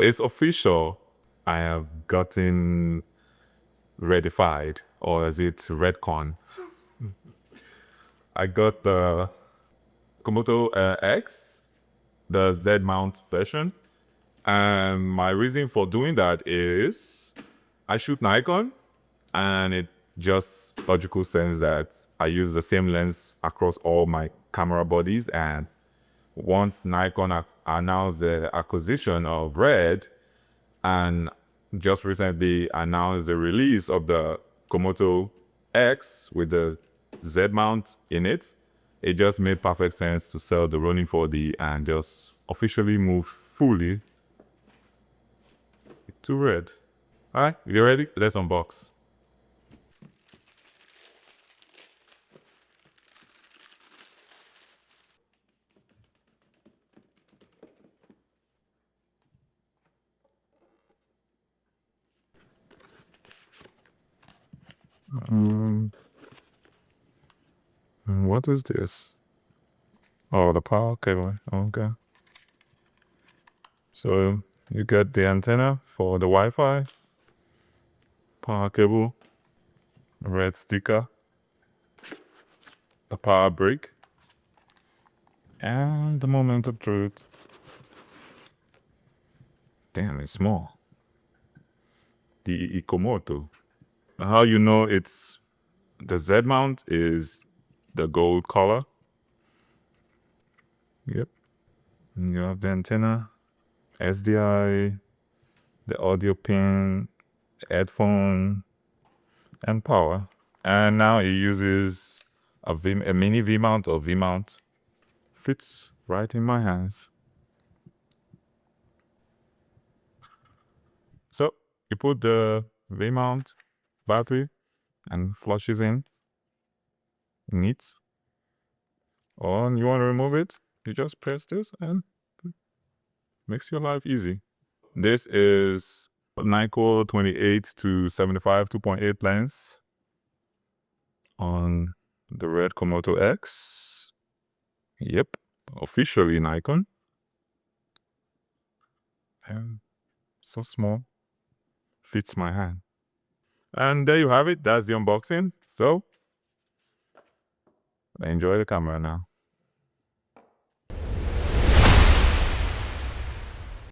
It's official. I have gotten redified, or is it Redcon? I got the Komodo X, the Z mount version. And my reason for doing that is I shoot Nikon, and it just logical sense that I use the same lens across all my camera bodies. And once Nikon announced the acquisition of Red, and just recently announced the release of the Komodo X with the Z mount in it, it just made perfect sense to sell the Ronin 4D and just officially move fully to Red. All right, you ready? Let's unbox. What is this? Oh, the power cable. Okay. So you get the antenna for the Wi-Fi, power cable, red sticker, the power brick, and the moment of truth. Damn, it's small. The Komodo. How you know it's the Z mount is the gold color. Yep. And you have the antenna, SDI, the audio pin, headphone, and power. And now it uses a mini V mount or V mount. Fits right in my hands. So you put the V mount battery and flushes in. Neat. Or you want to remove it, you just press this and makes your life easy. This is Nikon 28 to 75 2.8 lens on the red Komodo X. Yep, officially Nikon. And so small, fits my hand. And there you have it. That's the unboxing. So enjoy the camera now.